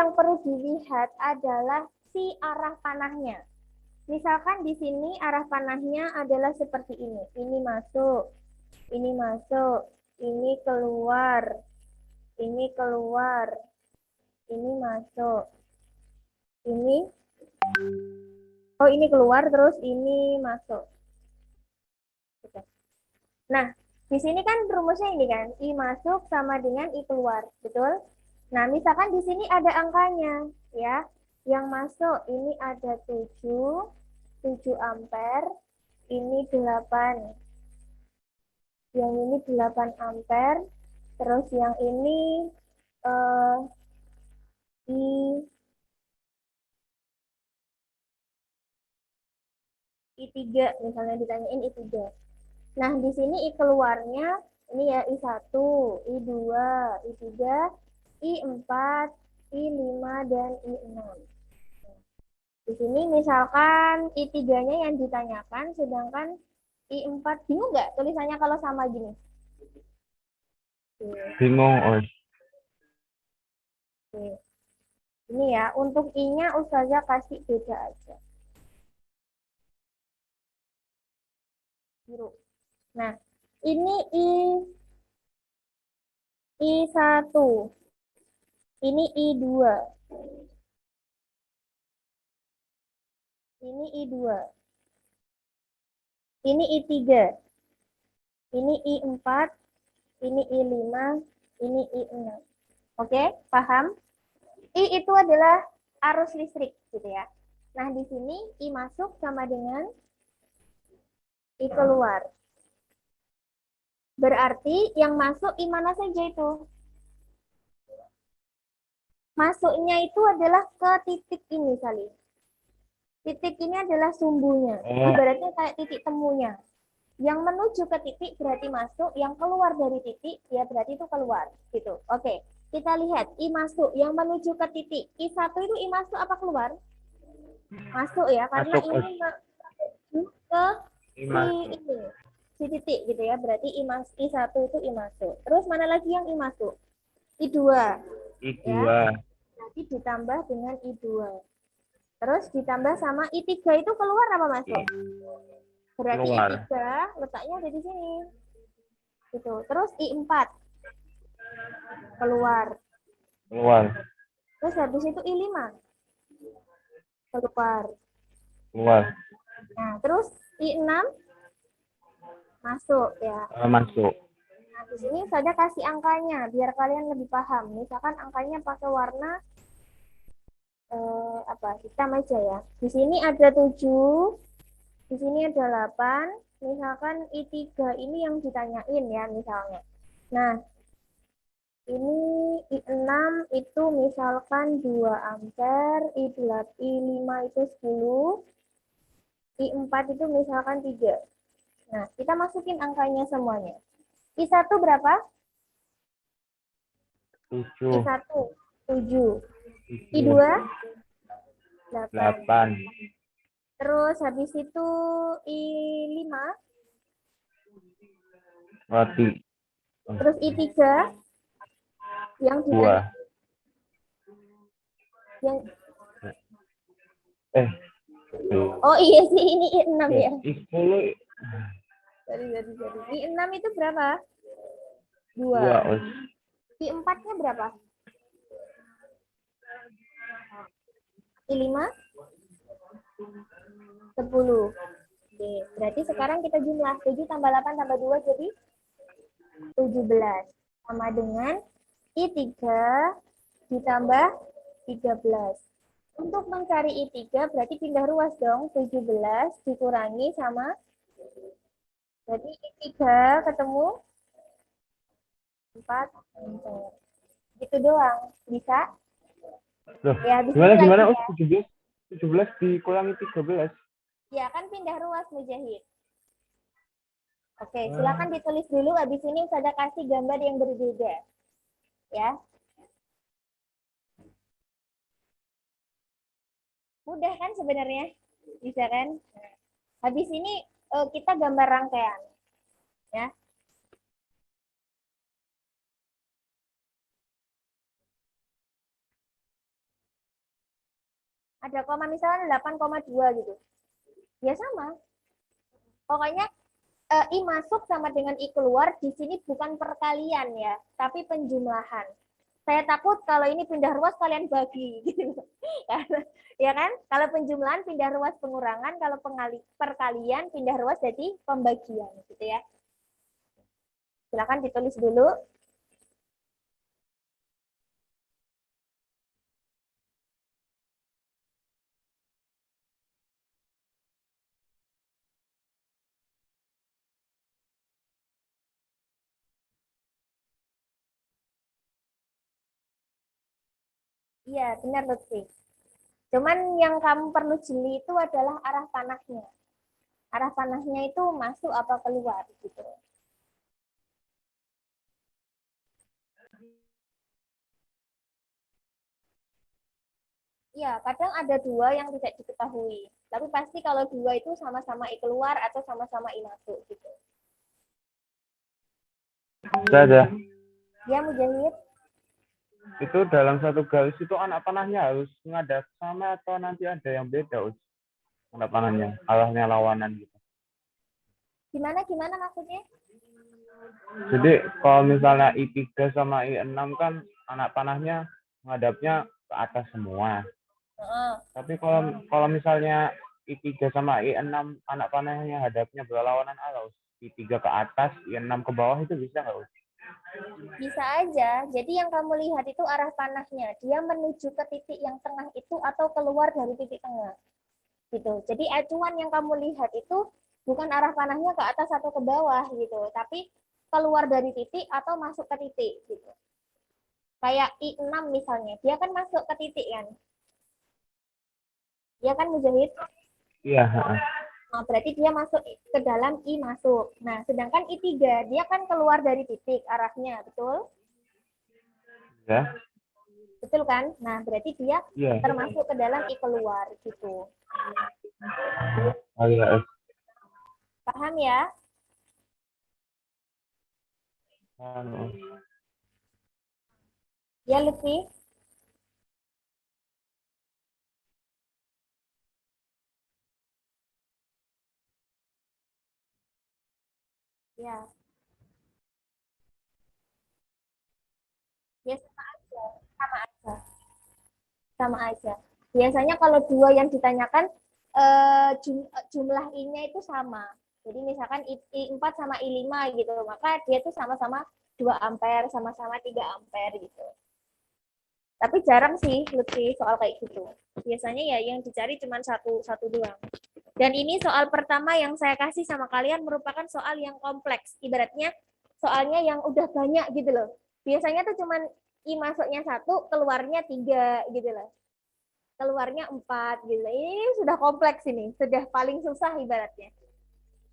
yang perlu dilihat adalah si arah panahnya. Misalkan di sini arah panahnya adalah seperti ini. Ini masuk, ini masuk, ini keluar, ini keluar, ini masuk, ini, oh ini keluar terus ini masuk. Nah, di sini kan rumusnya ini kan, I masuk sama dengan I keluar, betul? Nah, misalkan di sini ada angkanya, ya. Yang masuk ini ada 7 ampere, ini 8. Yang ini 8 ampere, terus yang ini I I3, misalnya ditanyain I3. Nah, di sini I keluarnya ini ya I1, I2, I3, I4, I5, dan I6. Di sini misalkan I3-nya yang ditanyakan, sedangkan I4 bingung nggak tulisannya kalau sama gini? Bingung, Os. Ini ya, untuk I-nya Ustazah kasih beda aja. Biru. Nah, ini I1. Ini I2. Ini I2. Ini I3. Ini I4. Ini I5. Ini I6. Oke, paham? I itu adalah arus listrik, gitu ya. Nah, di sini I masuk sama dengan I keluar. Berarti yang masuk I mana saja itu? Masuknya itu adalah ke titik ini kali. Titik ini adalah sumbunya. Ibaratnya kayak titik temunya. Yang menuju ke titik berarti masuk, yang keluar dari titik ya berarti itu keluar, gitu. Oke, kita lihat I masuk yang menuju ke titik. I1 itu I masuk apa keluar? Masuk ya, karena Masuk, ini menuju ke ini. si titik gitu ya. Berarti I1 itu I masuk. Terus mana lagi yang I masuk? I2. I2. Ya. Nanti ditambah dengan I2. Terus ditambah sama I3 itu keluar apa masuk? Berarti Keluar. I3 letaknya ada di sini. Gitu. Terus I4 keluar. Keluar. Terus habis itu I5 keluar. Keluar. Nah, terus I6 masuk ya. Masuk. Nah, di sini saya kasih angkanya biar kalian lebih paham. Misalkan angkanya pakai warna apa? Hitam aja ya. Di sini ada 7, di sini ada 8. Misalkan I3 ini yang ditanyain ya misalnya. Nah, ini I6 itu misalkan 2 ampere, I5 itu 10, I4 itu misalkan 3. Nah, kita masukin angkanya semuanya. I1 berapa? 7. I1 7. 7. I2 8. 8. Terus habis itu I5. Roti. Terus I3 yang 2. yang Eh. Oh iya sih ini I6 ya. I10. Sorry. I6 itu berapa? 2. 2. I4-nya berapa? I5 10. Oke, berarti sekarang kita jumlah 7 tambah 8 tambah 2 jadi 17. Sama dengan I3 ditambah 13. Untuk mencari I3 berarti pindah ruas dong. 17 dikurangi sama, jadi I3 ketemu 4 ampere. Itu doang. Bisa? Loh, Ya, gimana? ya. 17 dikurangi 13. Ya, kan pindah ruas Mujahid. Oke, silakan ditulis dulu. Habis ini saya kasih gambar yang berbeda. Ya. Mudah kan sebenarnya? Bisa kan? Habis ini kita gambar rangkaian. Ya. Ada koma misalnya 8,2 gitu. Ya sama. Pokoknya I masuk sama dengan I keluar di sini bukan perkalian ya, tapi penjumlahan. Saya takut kalau ini pindah ruas kalian bagi gitu. Ya kan? Kalau penjumlahan pindah ruas pengurangan, kalau perkalian pindah ruas jadi pembagian gitu ya. Silakan ditulis dulu. Iya, benar Lutfi. Cuman yang kamu perlu jeli itu adalah arah panahnya. Arah panahnya itu masuk apa keluar gitu. Iya, kadang ada dua yang tidak diketahui. Tapi pasti kalau dua itu sama-sama I keluar atau sama-sama I masuk gitu. Sudah ada. Ya, Mujahid. Itu dalam satu garis itu anak panahnya harus ngadap sama atau nanti ada yang beda, Us? Anak panahnya, arahnya lawanan gitu. Gimana maksudnya? Jadi kalau misalnya I3 sama I6 kan anak panahnya ngadapnya ke atas semua. Tapi kalau misalnya I3 sama I6 anak panahnya hadapnya berlawanan arah, I3 ke atas, I6 ke bawah itu bisa nggak, Us? Bisa aja. Jadi yang kamu lihat itu arah panahnya. Dia menuju ke titik yang tengah itu atau keluar dari titik tengah. Gitu. Jadi acuan yang kamu lihat itu bukan arah panahnya ke atas atau ke bawah gitu, tapi keluar dari titik atau masuk ke titik gitu. Kayak I6 misalnya, dia kan masuk ke titik kan. Dia kan Mujahid. Iya. Nah, berarti dia masuk ke dalam I masuk. Nah, sedangkan I3 dia kan keluar dari titik arahnya, betul? Ya. Betul kan? Nah, berarti dia Iya. termasuk ke dalam I keluar gitu. Oh iya. Paham ya? Ya, Lutfi? Ya. Ya, sama aja. Sama aja. Sama aja. Biasanya kalau dua yang ditanyakan jumlah I-nya itu sama. Jadi misalkan I4 sama I5 gitu, maka dia tuh sama-sama 2 ampere, sama-sama 3 ampere gitu. Tapi jarang sih Lutfi soal kayak gitu. Biasanya ya yang dicari cuma satu doang. Dan ini soal pertama yang saya kasih sama kalian merupakan soal yang kompleks. Ibaratnya soalnya yang udah banyak gitu loh. Biasanya tuh cuman I masuknya 1, keluarnya 3 gitu loh. Keluarnya 4 gitu. Ini sudah kompleks ini, sudah paling susah ibaratnya.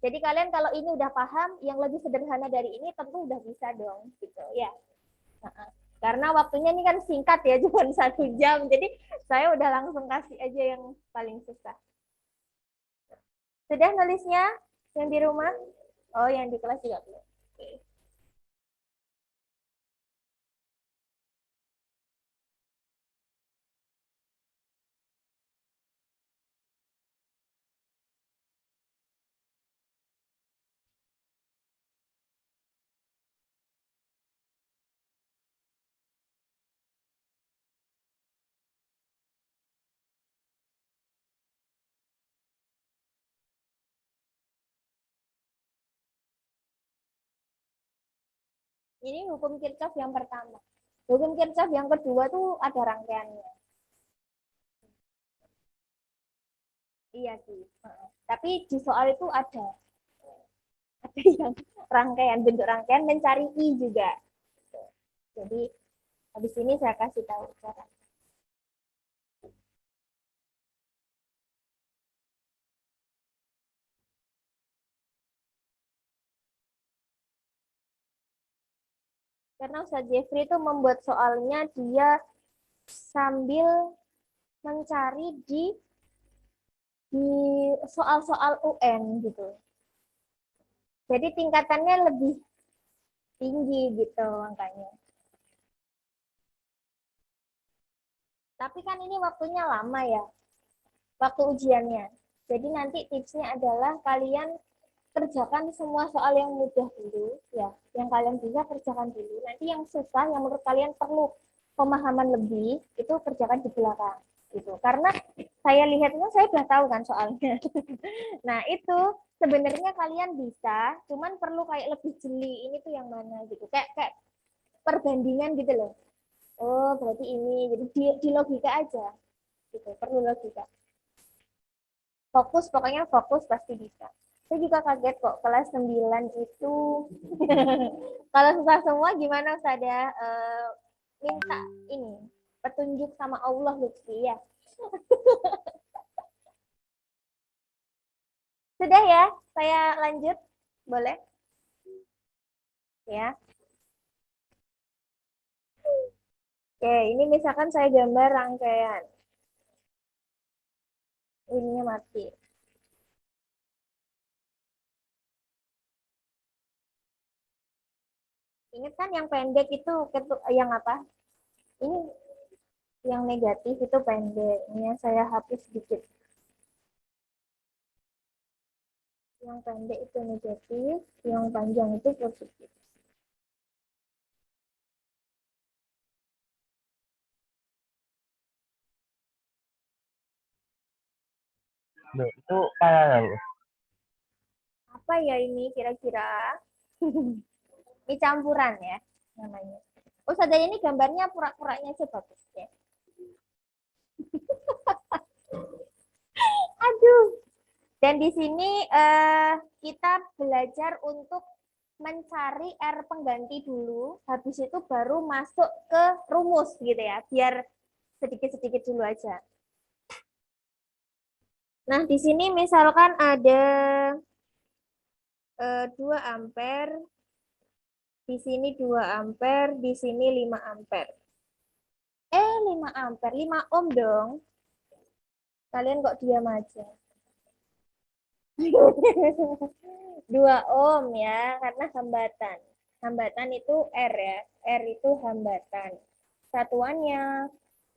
Jadi kalian kalau ini udah paham, yang lebih sederhana dari ini tentu udah bisa dong gitu ya. Karena waktunya ini kan singkat ya, cuma 1 jam. Jadi saya udah langsung kasih aja yang paling susah. Sudah nulisnya yang di rumah? Oh, yang di kelas juga belum. Oke. Ini hukum Kirchhoff yang pertama. Hukum Kirchhoff yang kedua tuh ada rangkaiannya. Iya sih. Tapi di soal itu ada yang rangkaian, bentuk rangkaian mencari I juga. Jadi habis ini saya kasih tahu cara. Karena Ustaz Jeffrey itu membuat soalnya dia sambil mencari di soal-soal UN gitu. Jadi tingkatannya lebih tinggi gitu makanya. Tapi kan ini waktunya lama ya. waktu ujiannya. Jadi nanti tipsnya adalah kalian kerjakan semua soal yang mudah dulu, ya. Yang kalian bisa kerjakan dulu. Nanti yang susah, yang menurut kalian perlu pemahaman lebih, itu kerjakan di belakang. Gitu. Karena saya lihat itu saya udah tahu kan soalnya. Nah, itu sebenarnya kalian bisa, cuman perlu kayak lebih jeli. Ini tuh yang mana gitu. Kayak perbandingan gitu loh. Oh, berarti ini. Jadi di logika aja. Gitu. Perlu logika. Fokus, pokoknya fokus pasti bisa. Saya juga kaget kok kelas 9 itu. Kalau susah semua gimana Ustazah? Minta ini petunjuk sama Allah Lutfi ya. Sudah ya, saya lanjut. Boleh? Ya. Oke, ini misalkan saya gambar rangkaian. Ininya mati. Ingat kan yang pendek itu yang apa? Ini yang negatif itu pendek. Ini yang saya hapus sedikit. Yang pendek itu negatif, yang panjang itu positif. Loh, itu paralel. Apa ya ini kira-kira? Ini campuran ya namanya. Oh, sadar ini gambarnya pura-puranya aja bagus ya. Aduh. Dan di sini kita belajar untuk mencari R pengganti dulu, habis itu baru masuk ke rumus gitu ya, biar sedikit-sedikit dulu aja. Nah, di sini misalkan ada 2 ampere, di sini 2 ampere, di sini 5 ampere. 5 ampere, 5 ohm dong. Kalian kok diam aja? 2 ohm ya, karena hambatan. Hambatan itu R ya. R itu hambatan. Satuannya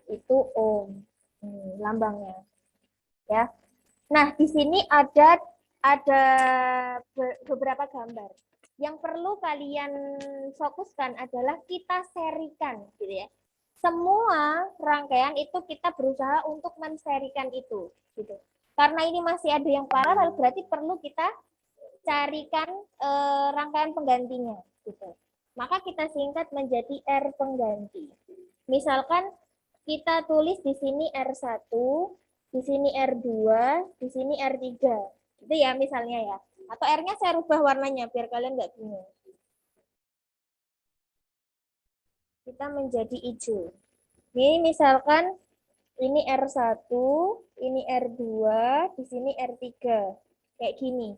itu ohm. Lambangnya. Ya. Nah, di sini ada beberapa gambar. Yang perlu kalian fokuskan adalah kita serikan gitu ya. Semua rangkaian itu kita berusaha untuk menserikan itu gitu. Karena ini masih ada yang paralel, berarti perlu kita carikan rangkaian penggantinya gitu. Maka kita singkat menjadi R pengganti. Misalkan kita tulis di sini R1, di sini R2, di sini R3. Itu ya misalnya ya. Atau R-nya saya rubah warnanya biar kalian nggak bingung. Kita menjadi hijau. Ini misalkan ini R1, ini R2, di sini R3. Kayak gini.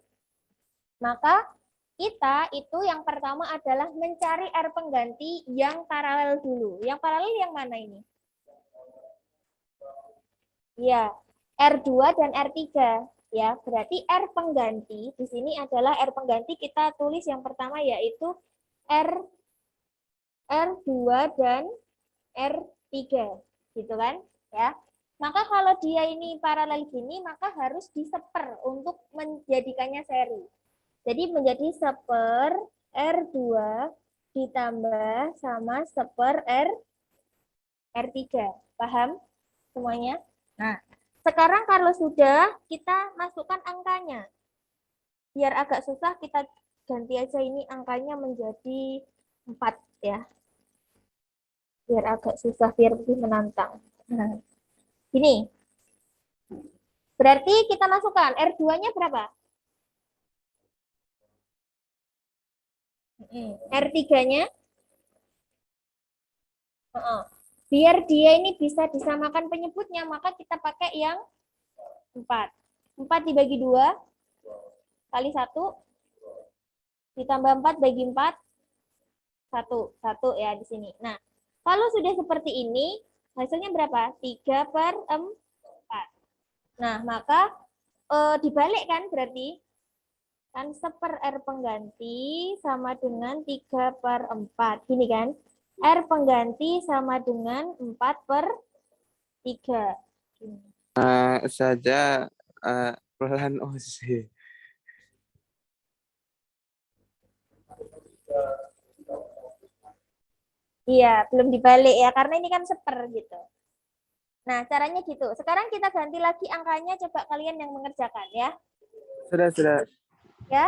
Maka kita itu yang pertama adalah mencari R pengganti yang paralel dulu. Yang paralel yang mana ini? Ya, R2 dan R3. Ya, berarti R pengganti di sini adalah R pengganti kita tulis yang pertama yaitu R R2 dan R3. Gitu kan? Ya. Maka kalau dia ini paralel gini, maka harus diseper untuk menjadikannya seri. Jadi menjadi seper R2 ditambah sama seper R3. Paham semuanya? Nah, sekarang kalau sudah, kita masukkan angkanya. Biar agak susah, kita ganti aja ini angkanya menjadi 4 ya. Biar agak susah, biar lebih menantang. Nah, ini. Berarti kita masukkan R2-nya berapa? R3-nya? Biar dia ini bisa disamakan penyebutnya, maka kita pakai yang 4. 4 dibagi 2 kali 1 ditambah 4 bagi 4 1. 1 ya di sini. Nah, kalau sudah seperti ini, hasilnya berapa? 3/4. Nah, maka dibalik kan berarti kan seper R pengganti sama dengan 3/4. Gini kan? R pengganti sama dengan 4/3. Gini. Saja pelan OC. Iya, belum dibalik ya, karena ini kan seper gitu. Nah, caranya gitu. Sekarang kita ganti lagi angkanya, coba kalian yang mengerjakan ya. Sudah. Ya,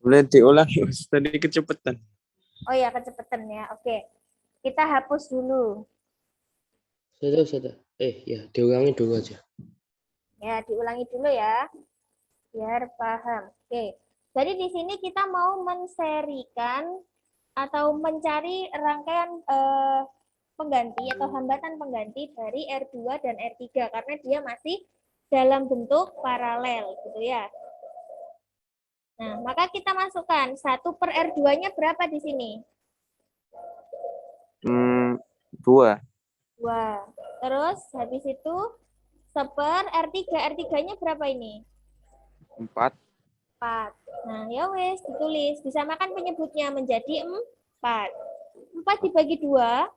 Boleh diulang, Us. Tadi kecepatan. oh ya kecepatan ya. Oke, kita hapus dulu. Sudah. Ya, diulangi dulu aja. Ya, diulangi dulu ya, biar paham. Oke, jadi di sini kita mau menserikan atau mencari rangkaian pengganti atau hambatan pengganti dari R2 dan R3 karena dia masih dalam bentuk paralel gitu ya. Nah, maka kita masukkan 1 per R2-nya berapa di sini? 2. 2. Terus habis itu seper R3. R3-nya berapa ini? 4. 4. Nah, ya wes ditulis. Disamakan penyebutnya menjadi 4. 4 dibagi 2.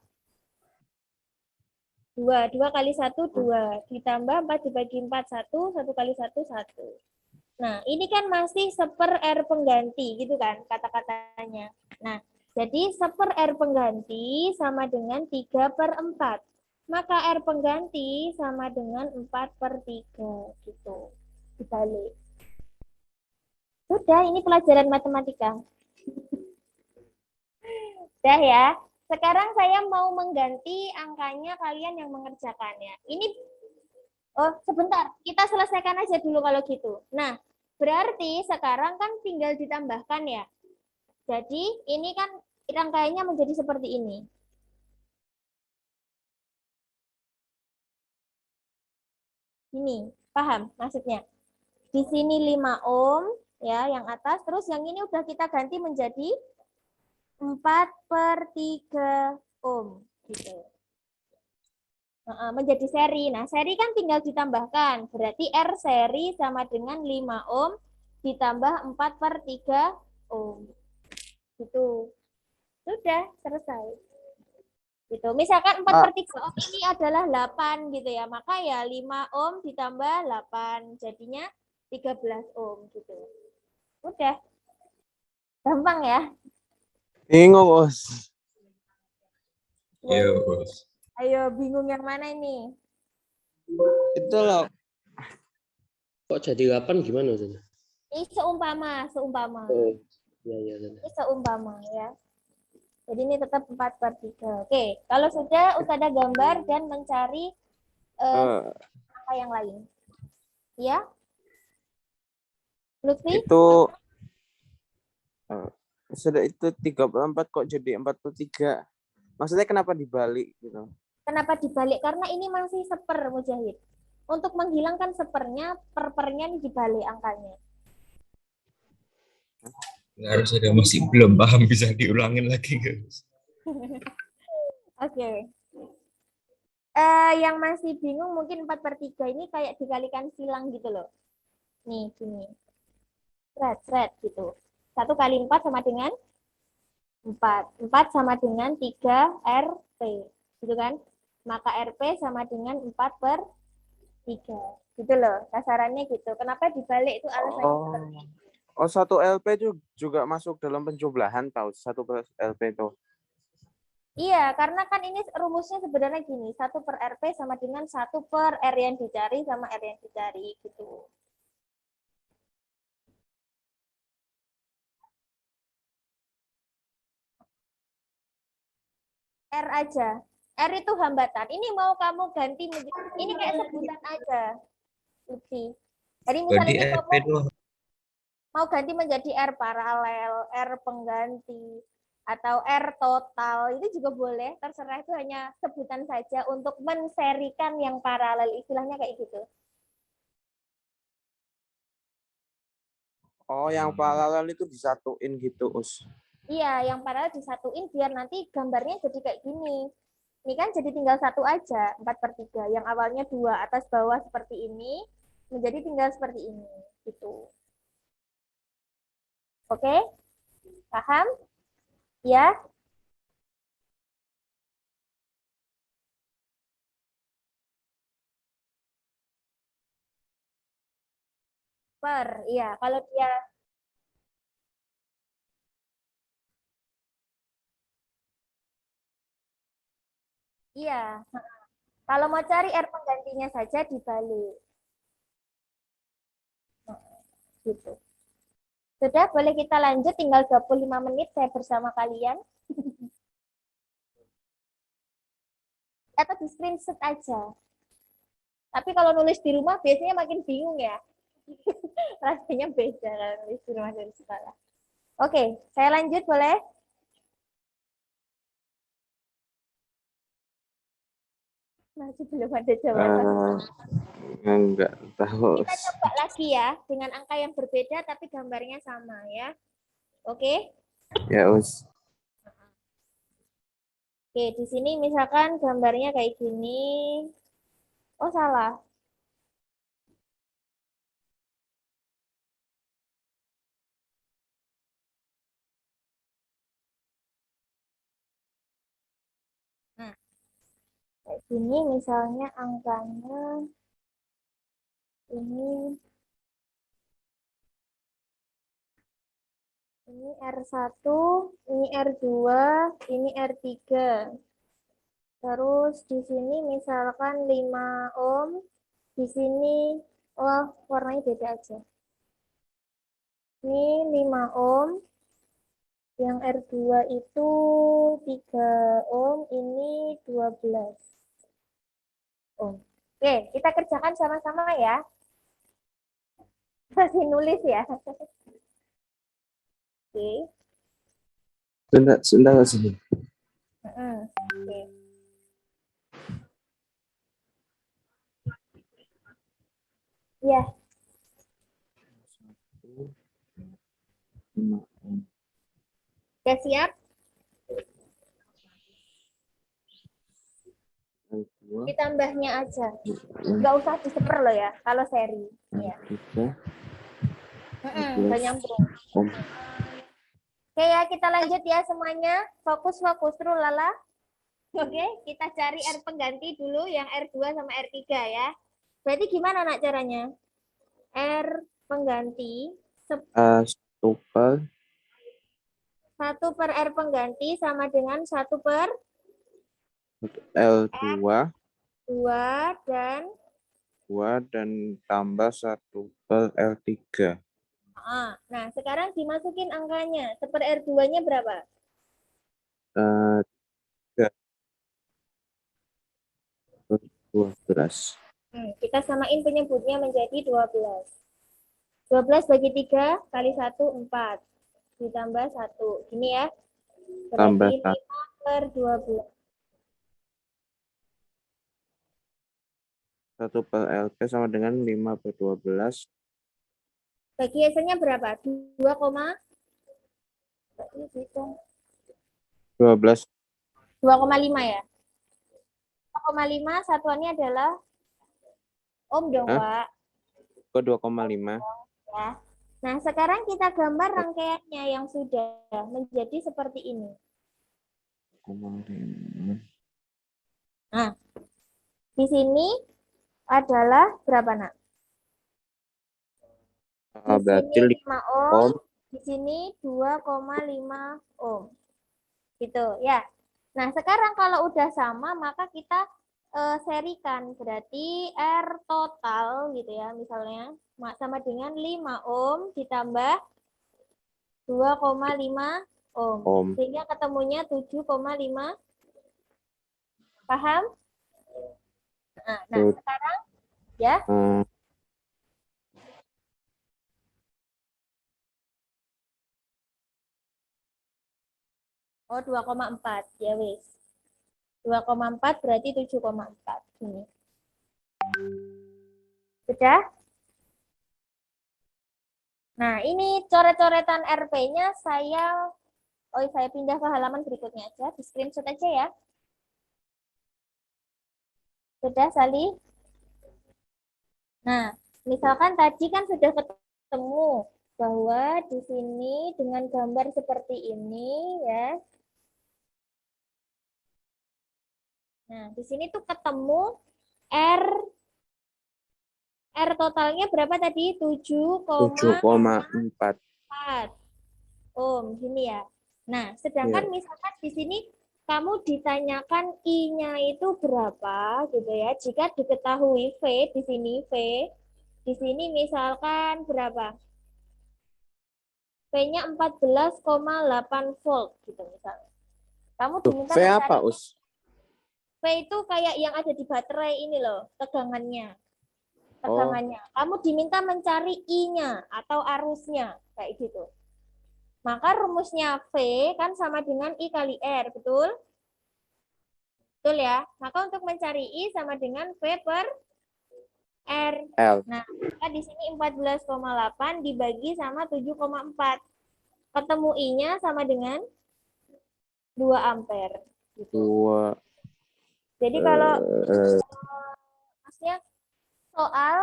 2 kali 1, 2. Ditambah 4 dibagi 4, 1. 1 kali 1, 1. Nah, ini kan masih seper R pengganti, gitu kan kata-katanya. Nah, jadi seper R pengganti sama dengan 3 per 4. Maka R pengganti sama dengan 4 per 3, gitu. Dibalik. Sudah, ini pelajaran matematika. Sudah ya. Sekarang saya mau mengganti angkanya kalian yang mengerjakannya. Ini, oh sebentar, kita selesaikan aja dulu kalau gitu. Nah, berarti sekarang kan tinggal ditambahkan ya. Jadi ini kan rangkaiannya menjadi seperti ini. Ini, paham maksudnya? Di sini 5 ohm ya yang atas, terus yang ini udah kita ganti menjadi 4 per 3 ohm gitu. Menjadi seri. Nah, seri kan tinggal ditambahkan. Berarti R seri sama dengan 5 ohm ditambah 4 per 3 ohm. Gitu. Sudah, selesai. Gitu. Misalkan 4 per 3 ohm ini adalah 8 gitu ya. Maka ya 5 ohm ditambah 8. Jadinya 13 ohm gitu. Udah. Gampang ya. Bingung, Us. Iya, Bos. Ayo, bingung yang mana ini? Itu loh. Kok jadi 8 gimana Ustaz? Ini seumpama. Oh, iya. Ini seumpama ya. Jadi ini tetap 4 per 3. Oke, kalau sudah ada gambar dan mencari angka yang lain. Ya? Lutfi? Itu sudah itu 34 kok jadi 43. Maksudnya kenapa dibalik gitu? Kenapa dibalik? Karena ini masih seper, Mujahid. Untuk menghilangkan sepernya, pernya ini dibalik angkanya. Nggak harus ada masih belum paham bisa diulangin lagi nggak? Oke. Yang masih bingung mungkin 4 per 3 ini kayak dikalikan silang gitu loh. Nih, gini. Seret gitu. 1 kali 4 sama dengan 4. 4 sama dengan 3 RP. Gitu kan? Maka RP sama dengan 4 per 3. Gitu loh. Kasarannya gitu. Kenapa dibalik itu alasannya seperti itu. Oh, 1 LP juga masuk dalam penjumlahan tahu 1 per LP itu. Iya, karena kan ini rumusnya sebenarnya gini. 1 per RP sama dengan 1 per R yang dicari sama R yang dicari gitu. R aja. R itu hambatan. Ini mau kamu ganti ini kayak sebutan aja. Uji. Jadi misalnya Berarti ini RP kamu doang. mau ganti menjadi R paralel, R pengganti, atau R total, itu juga boleh. Terserah, itu hanya sebutan saja untuk menserikan yang paralel. Istilahnya kayak gitu. Oh, yang paralel itu disatuin gitu, Us. Iya, yang paralel disatuin biar nanti gambarnya jadi kayak gini. Ini kan jadi tinggal 1 aja, 4 per 3. Yang awalnya 2 atas bawah seperti ini, menjadi tinggal seperti ini. Gitu. Oke? Paham? Ya? per. Iya, kalau dia iya. Kalau mau cari R penggantinya saja dibalik. Gitu. Sudah, boleh kita lanjut. Tinggal 25 menit saya bersama kalian. Atau di screenshot aja. Tapi kalau nulis di rumah biasanya makin bingung ya. Rasanya beda kalau nulis di rumah dari sekolah. Oke, saya lanjut boleh? Masih belum ada jawaban. Enggak tahu. Kita coba lagi ya, dengan angka yang berbeda tapi gambarnya sama ya. Oke? Ya, Us. Oke, di sini misalkan gambarnya kayak gini. Oh, salah. Nah, kayak gini misalnya angkanya ini R1, ini R2, ini R3. Terus di sini misalkan 5 ohm, di sini oh warnanya beda aja. Ini 5 ohm, yang R2 itu 3 ohm, ini 12 ohm. Oke, kita kerjakan sama-sama ya. Masih nulis ya. Oke. Sudah nggak sih? Oke. Ya, udah siap? Ditambahnya aja. Nggak usah diseper loh ya, kalau seri. Ya. Nggak nyambung. Oke ya, kita lanjut ya semuanya. Fokus-fokus, lala. Oke, kita cari R pengganti dulu yang R2 sama R3 ya. Berarti gimana nak caranya? R pengganti, Super 1 per R pengganti sama dengan 1 per L2 2 dan 2 dan tambah 1 per L3. nah, sekarang dimasukin angkanya. 1 per R2-nya berapa? 12. Kita samain penyebutnya menjadi 12. 12 bagi 3 kali 1, 4. Ditambah 1. Gini ya. Tambah Berarti 5 per 12. 1 per LP sama dengan 5 per 12. Bagi hasilnya berapa? 2, 12. 2,5 ya? 2,5 satuannya adalah ohm dong, Hah? Wak. Kok 2,5? Ya. Nah, sekarang kita gambar rangkaiannya yang sudah menjadi seperti ini. Nah, di sini adalah berapa, Nak? Di Berarti sini 5 ohm, ohm. di sini 2,5 ohm. Gitu ya. Nah, sekarang kalau udah sama, maka kita serikan. Berarti R total gitu ya, misalnya sama dengan 5 ohm ditambah 2,5 ohm. Sehingga ketemunya 7,5. Paham? Nah, sekarang ya. Oh, 2,4 ya wis. 2,4 berarti 7,4. Gini. Sudah? Nah, ini coret-coretan RP-nya saya pindah ke halaman berikutnya aja, di screenshot aja ya. Sudah, Sali? Nah, misalkan tadi kan sudah ketemu bahwa di sini dengan gambar seperti ini ya. Nah, di sini tuh ketemu R totalnya berapa tadi? 7,4 7,4. ohm. Gini ya. Nah, sedangkan Iya. misalkan di sini kamu ditanyakan I-nya itu berapa gitu ya. Jika diketahui V di sini misalkan berapa? V-nya 14,8 volt gitu misalnya. Kamu diminta V apa, mencari Us? V itu kayak yang ada di baterai ini loh, tegangannya. Oh, Kamu diminta mencari I-nya atau arusnya kayak gitu. Maka rumusnya V kan sama dengan I kali R, betul? Betul ya? Maka untuk mencari I sama dengan V per R. L. Nah, maka di sini 14,8 dibagi sama 7,4. Ketemu I-nya sama dengan 2 ampere. Gitu. 2. Jadi kalau maksudnya soal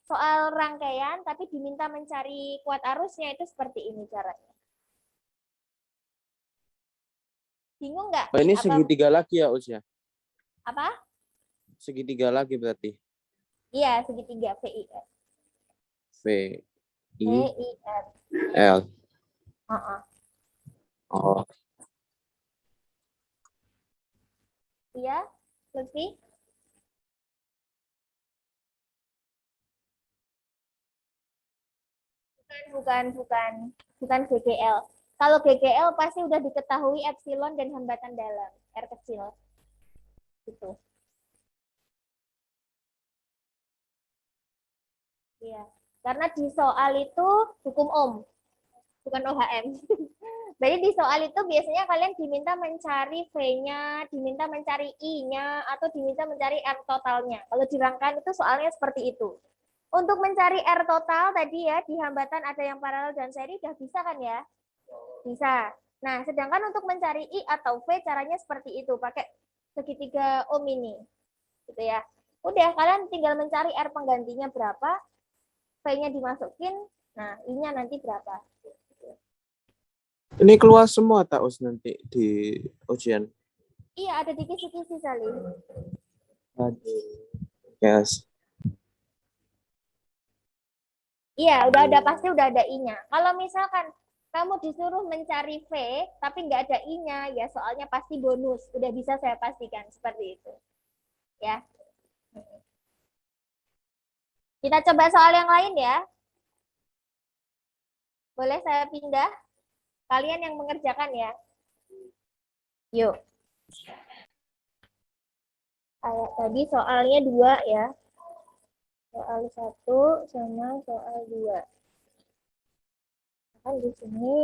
soal rangkaian tapi diminta mencari kuat arusnya itu seperti ini caranya. Bingung nggak? Oh, ini Apa segitiga lagi ya, Us ya? apa? Segitiga lagi berarti. Iya, segitiga VIR. V, I, VIR. L. Heeh. Oh, Iya, lebih bukan GGL. Kalau GGL pasti udah diketahui epsilon dan hambatan dalam R kecil. Gitu. Iya. Karena di soal itu hukum Ohm, bukan OHM. Jadi di soal itu biasanya kalian diminta mencari V-nya, diminta mencari I-nya, atau diminta mencari R totalnya. Kalau di rangkaian itu soalnya seperti itu. Untuk mencari R total tadi ya, di hambatan ada yang paralel dan seri, udah bisa kan ya? Bisa. Nah, sedangkan untuk mencari I atau V caranya seperti itu, pakai segitiga ohm ini. Gitu ya. Udah, kalian tinggal mencari R penggantinya berapa, V-nya dimasukin, nah I-nya nanti berapa. ini keluar semua tak, Us, nanti di ujian? Iya, ada di kisi-kisi saling. Aduh. Yes. Iya, pasti udah ada I-nya. Kalau misalkan kamu disuruh mencari V, tapi nggak ada I-nya, ya soalnya pasti bonus. Udah bisa saya pastikan seperti itu. Ya. Kita coba soal yang lain ya. Boleh saya pindah? Kalian yang mengerjakan ya. Yuk. Kayak tadi soalnya 2 ya. Soal 1 sama soal 2. Kan di sini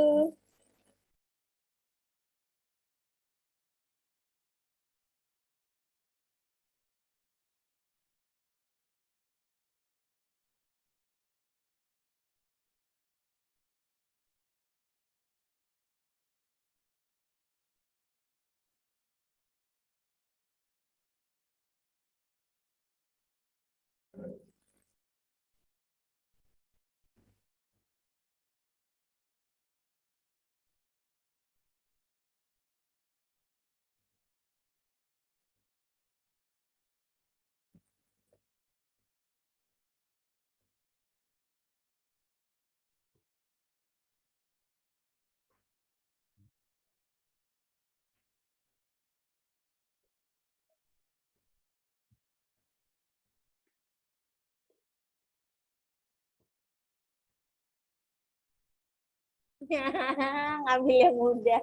ngambil yang mudah.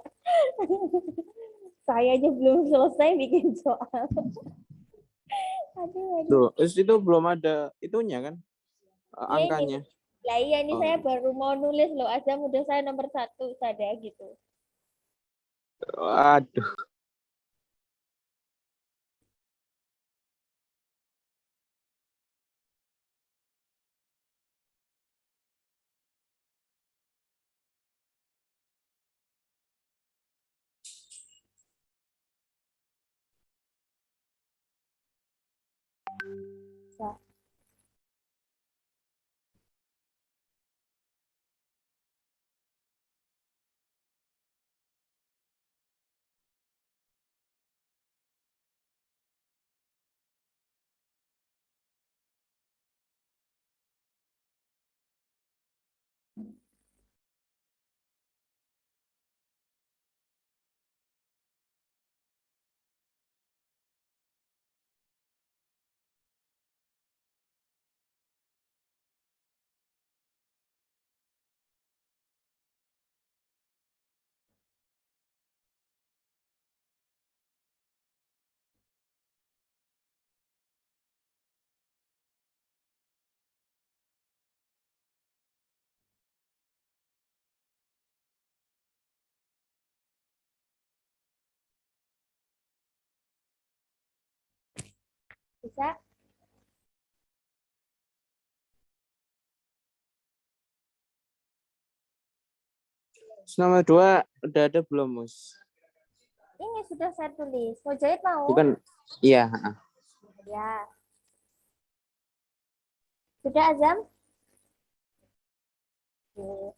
Saya aja belum selesai bikin soal. Aduh. Tuh, Us, itu belum ada itunya kan? Iya ini. Angkanya. Lah iya ini Oh. saya baru mau nulis loh. Azam udah saya nomor 1 saja gitu. Aduh. Bisa. Bisa? Nomor 2 udah ada belum, Mus? Ini sudah saya tulis. Mau jahit mau? Bukan. Iya. Ya. Sudah, Azam? Oke.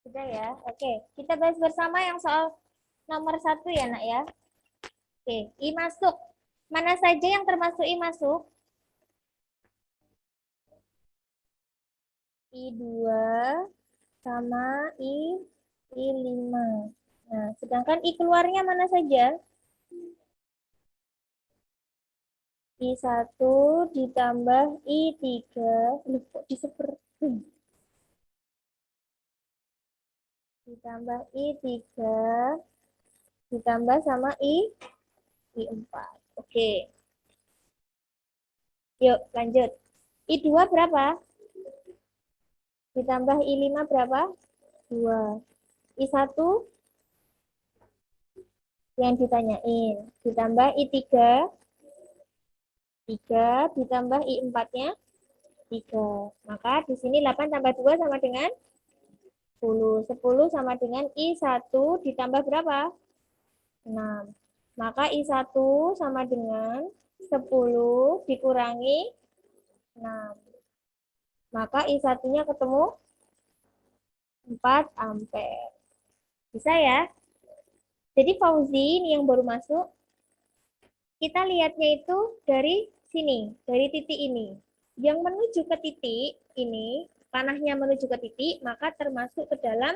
Sudah ya? Oke. Kita bahas bersama yang soal nomor 1 ya, Nak ya. Oke. I masuk. Mana saja yang termasuk I masuk? I2 sama I5. Nah, sedangkan I keluarnya mana saja? I1 ditambah I3. Loh, kok diseperti? Ditambah I3 ditambah sama I4. Oke. Yuk, lanjut. I2 berapa? Ditambah I5 berapa? 2. I1 yang ditanyain. Ditambah I3. 3 ditambah I4-nya 3. Maka di sini 8 tambah 2 sama dengan 10. 10 sama dengan I1 ditambah berapa? 6. Maka I1 sama dengan 10 dikurangi 6. Maka I1-nya ketemu 4 ampere. Bisa ya? Jadi Fauzi ini yang baru masuk, kita lihatnya itu dari sini, dari titik ini. Yang menuju ke titik ini, panahnya menuju ke titik, maka termasuk ke dalam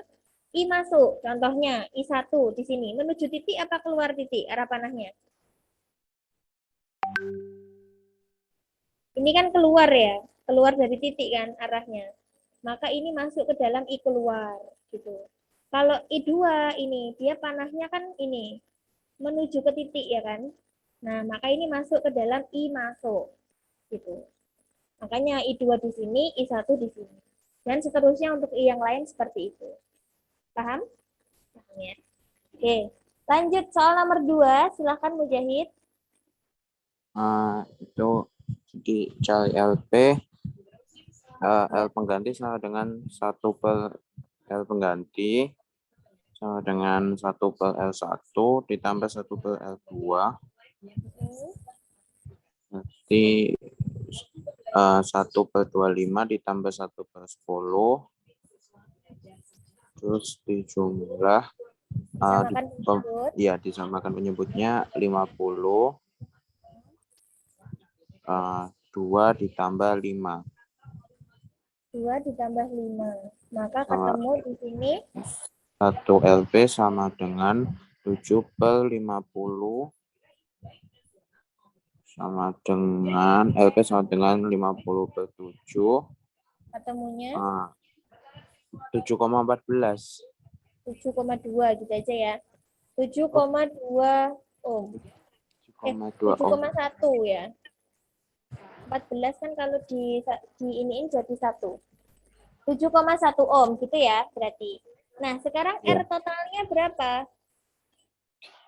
I masuk. Contohnya I1 di sini. Menuju titik apa keluar titik arah panahnya? Ini kan keluar ya, keluar dari titik kan arahnya. Maka ini masuk ke dalam I keluar gitu. Kalau I2 ini, dia panahnya kan ini, menuju ke titik ya kan. Nah, maka ini masuk ke dalam I masuk gitu. Makanya I2 di sini, I1 di sini. Dan seterusnya untuk I yang lain seperti itu. Paham? Paham ya? Oke. Lanjut soal nomor 2, silahkan Mujahid. Itu jadi cari LP, L pengganti sama dengan 1 per L pengganti sama dengan 1 per L1 ditambah 1 per L2. Nanti 1 per 25 ditambah 1 per 10. Terus dijumlah. Disamakan penyebut. Ya, disamakan penyebutnya 50. 2 ditambah 5. 2 ditambah 5. Maka ketemu di sini 1 LP sama dengan 7 per 50 sama dengan LP sama dengan 50/7. Ketemunya 7,14. 7,2 gitu aja ya. 7,2 ohm. 7,2 ohm. 7,1 ya. 14 kan kalau di iniin jadi 1. 7,1 ohm gitu ya berarti. Nah, sekarang Ya. R totalnya berapa?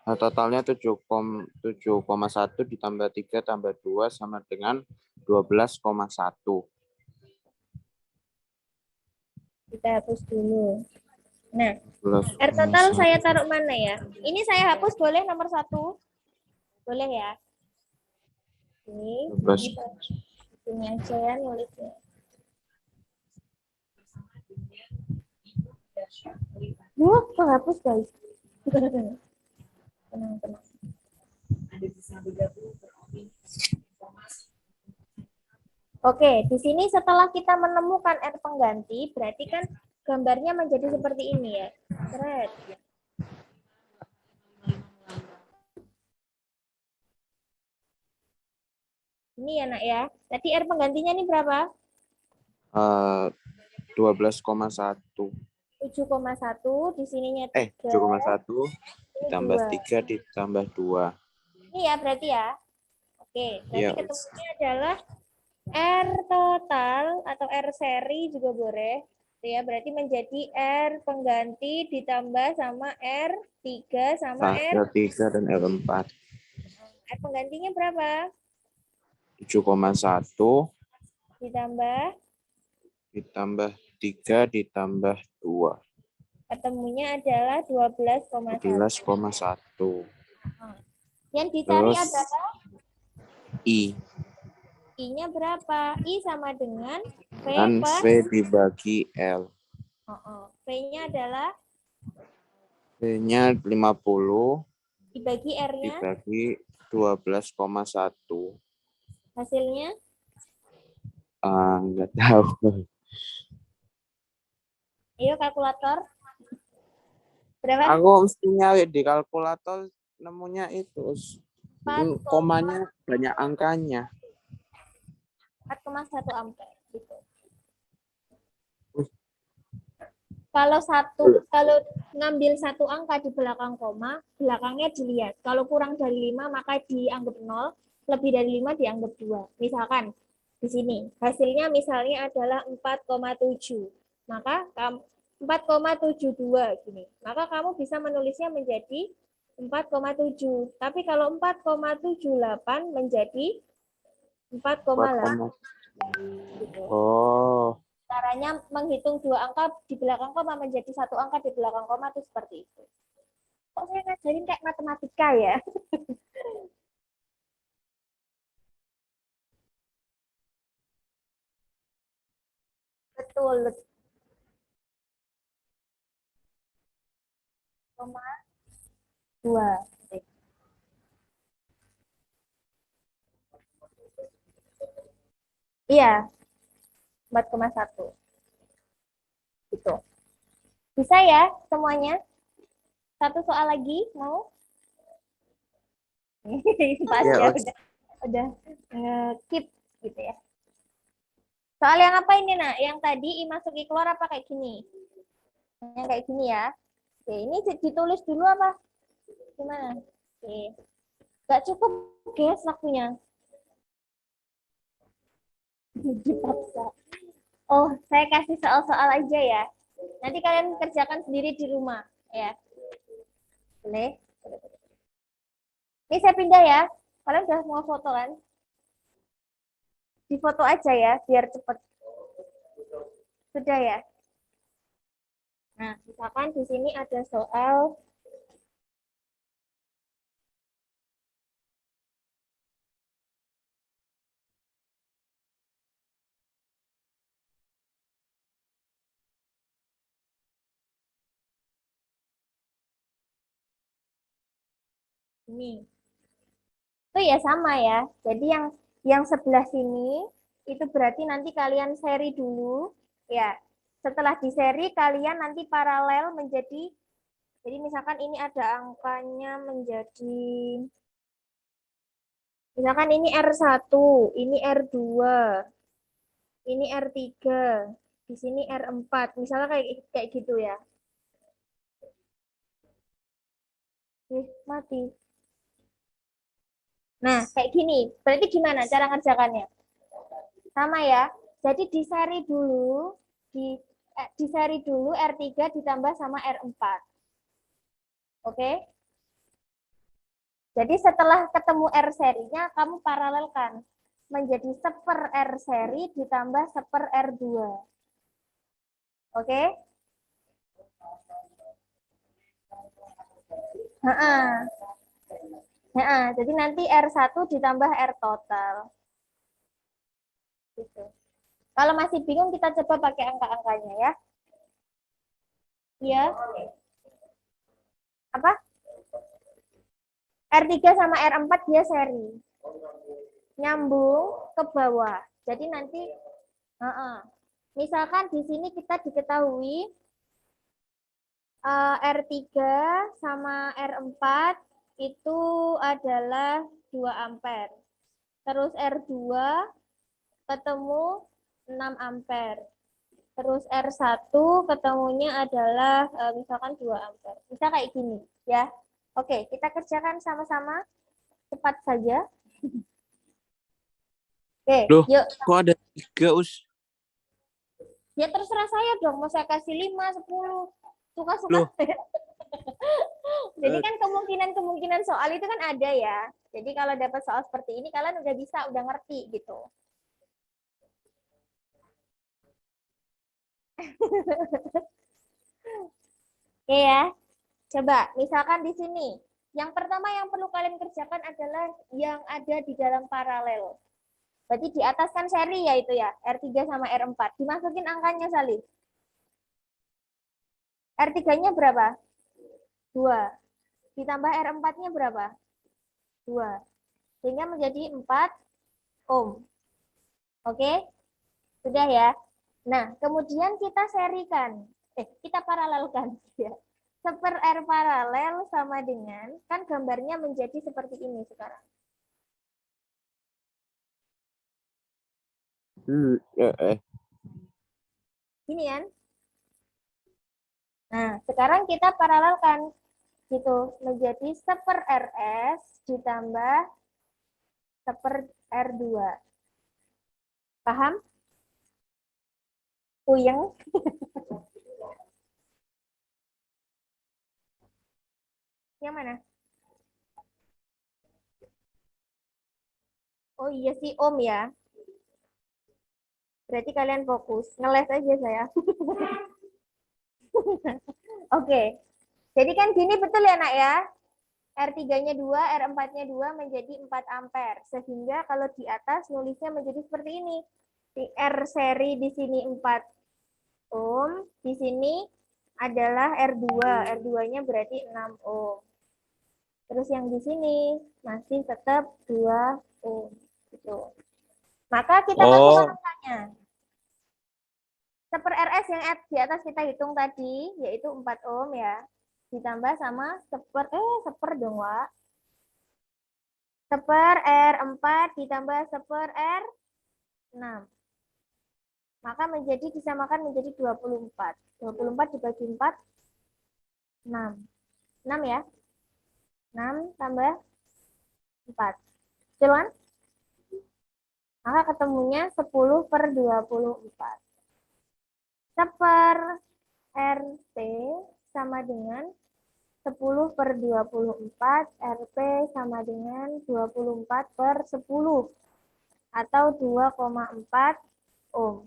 Nah, totalnya 7,1 ditambah 3 tambah 2 sama dengan 12,1. Kita hapus dulu. Nah, R total 12,1. saya taruh mana ya? Ini saya hapus boleh nomor 1? Boleh ya? Ini 12. ini aja ya nulisnya. Kehapus guys. Tenang, tenang. Oke, di sini setelah kita menemukan R pengganti, berarti kan gambarnya menjadi seperti ini ya. Seret. Ini ya nak ya. Tadi R penggantinya ini berapa? 12,1. 7,1, di sininya 3. 7,1 ditambah 2. 3 ditambah 2. Ini ya berarti ya. Oke, berarti Ya. ketemunya adalah R total atau R seri juga boleh. Ya, berarti menjadi R pengganti ditambah sama R3 sama R3 dan R4. R penggantinya berapa? 7,1 Ditambah 3 ditambah 2. ketemunya adalah 12,1. 12,1. Yang dicari Terus adalah I. I-nya berapa? I sama dengan V Dan per V dibagi L. V-nya adalah V-nya 50 dibagi R-nya. dibagi 12,1. Hasilnya Enggak tahu. ayo kalkulator. Berapa? Aku mesti nyari di kalkulator, nemunya itu. 4, Komanya banyak angkanya. 4,1 ampere gitu. Kalau ngambil satu angka di belakang koma, belakangnya dilihat. Kalau kurang dari 5 maka dianggap 0, lebih dari 5 dianggap 2. Misalkan di sini hasilnya misalnya adalah 4,7. Maka 4,72 gini. Maka kamu bisa menulisnya menjadi 4,7. Tapi kalau 4,78 menjadi 4,8. Gitu. Oh. Caranya menghitung 2 angka di belakang koma menjadi 1 angka di belakang koma itu seperti itu. Kok saya ngajarin kayak matematika ya? Betul. Koma 2. Iya, 4,1. Gitu. Bisa ya semuanya? Satu soal lagi mau? Pas Ya, ya udah keep gitu ya. Soal yang apa ini nak? Yang tadi I masuk I keluar apa kayak gini? Yang kayak gini ya. Oke, ini ditulis dulu apa? Gimana? Oke. Gak cukup guys waktunya. Dipaksa. Oh, saya kasih soal-soal aja ya. Nanti kalian kerjakan sendiri di rumah ya. Boleh? Ini saya pindah ya. Kalian udah mau foto kan? Di foto aja ya, biar cepet. Sudah ya? Nah, misalkan di sini ada soal ini. Itu ya sama ya. Jadi yang sebelah sini itu berarti nanti kalian seri dulu ya. Setelah di seri kalian nanti paralel menjadi, jadi misalkan ini ada angkanya menjadi, Misalkan ini R1, ini R2, ini R3, di sini R4. Misalnya kayak gitu ya. Mati. Nah, kayak gini. Berarti gimana cara ngerjakannya? Sama ya. Jadi di seri dulu R3 ditambah sama R4. Oke? Jadi setelah ketemu R serinya, kamu paralelkan. Menjadi seper R seri ditambah seper R2. Oke? Jadi nanti R1 ditambah R total. Gitu. Kalau masih bingung, kita coba pakai angka-angkanya ya. Iya. Apa? R3 sama R4 dia seri. Nyambung ke bawah. Jadi nanti, misalkan di sini kita diketahui R3 sama R4 itu adalah 2 ampere. Terus R2 ketemu 6 ampere. Terus R1 ketemunya adalah misalkan 2 ampere. Bisa kayak gini ya. Oke, kita kerjakan sama-sama. Cepat saja. Oke, Loh, yuk. kok ada 3, Us? Ya terserah saya dong, mau saya kasih 5, 10. Suka-suka. Loh. Jadi kan kemungkinan soal itu kan ada ya. Jadi kalau dapat soal seperti ini, kalian udah bisa, udah ngerti gitu. Oke ya. Coba, misalkan di sini. Yang pertama yang perlu kalian kerjakan adalah yang ada di dalam paralel. Berarti di atas kan seri ya itu ya, R3 sama R4. Dimasukin angkanya, Salih. R3-nya berapa? 2. Ditambah R4-nya berapa? 2. Sehingga menjadi 4 ohm. Oke? Sudah ya? Nah, kemudian kita serikan. Kita paralelkan. Seper R paralel sama dengan, kan gambarnya menjadi seperti ini sekarang. Gini kan? Nah, sekarang kita paralelkan. Gitu, menjadi seper RS ditambah seper R2. Paham? Puyeng? Yang mana? Oh iya sih, Om ya. Berarti kalian fokus. Ngeles aja saya. Oke. Jadi kan gini betul ya, Nak ya? R3-nya 2, R4-nya 2 menjadi 4 ampere. Sehingga kalau di atas nulisnya menjadi seperti ini. Di R seri di sini 4 ohm, di sini adalah R2. R2-nya berarti 6 ohm. Terus yang di sini masih tetap 2 ohm. Gitu. Maka kita masukkan angkanya. Seper RS yang di atas kita hitung tadi, yaitu 4 ohm ya. Ditambah sama seper dong, Wak. Seper R4 ditambah seper R6. Maka disamakan menjadi 24. 24 dibagi 4, 6. 6 ya. 6 tambah 4. Betul. Maka ketemunya 10/24. Seper RT sama dengan 10/24, RP sama dengan 24/10 atau 2,4 ohm.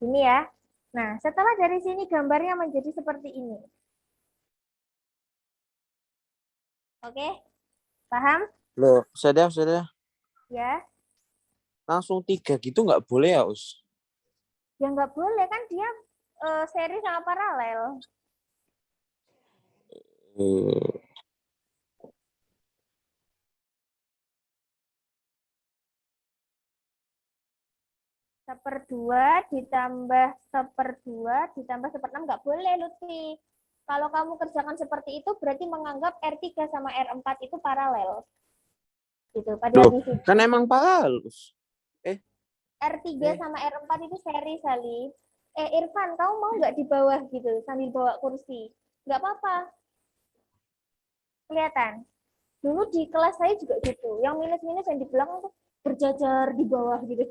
Ini ya. Nah, setelah dari sini gambarnya menjadi seperti ini. Oke? Paham? Loh, sudah. Ya. Langsung 3 gitu nggak boleh ya, Us? Ya nggak boleh, kan dia seri sama paralel. Seper 2 ditambah seper 2 ditambah seper 6 nggak boleh, Lutfi. Kalau kamu kerjakan seperti itu berarti menganggap R3 sama R4 itu paralel. Gitu. Padahal Loh, di situ kan emang paralus. R3 sama R4 itu seri Salih. Irfan, kamu mau nggak di bawah gitu sambil bawa kursi? Nggak apa-apa. Kelihatan. Dulu di kelas saya juga gitu. Yang minus-minus yang di belakang tuh berjajar di bawah gitu.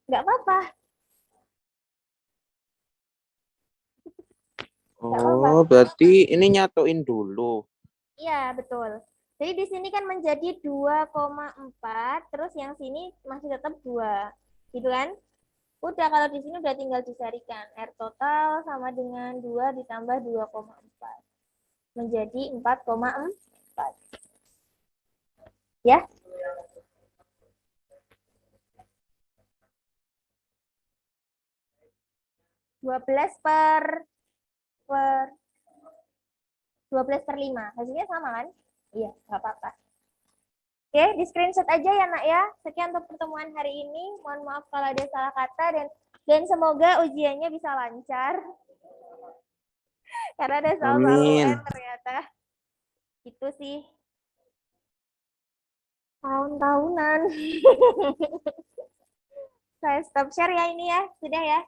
Nggak apa-apa. Nggak apa-apa. Oh, berarti ini nyatuin dulu. Iya, betul. Jadi di sini kan menjadi 2,4, terus yang sini masih tetap 2. Gitu kan? Udah, kalau di sini udah tinggal disarikan. R total sama dengan 2 ditambah 2,4. Menjadi 4,4. Ya? Dua belas per 5. Hasilnya sama kan? Iya, nggak apa-apa. Oke, di screenshot aja ya nak ya. Sekian untuk pertemuan hari ini. Mohon maaf kalau ada salah kata dan semoga ujiannya bisa lancar. Karena ada soal-soal Amin. UN ternyata. Itu sih. Tahun-tahunan. Saya stop share ya ini ya. Sudah ya.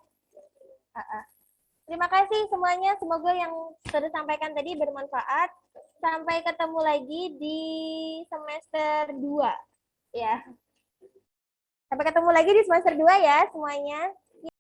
Terima kasih semuanya. Semoga yang sudah sampaikan tadi bermanfaat. Sampai ketemu lagi di semester 2. Ya. Sampai ketemu lagi di semester 2 ya semuanya.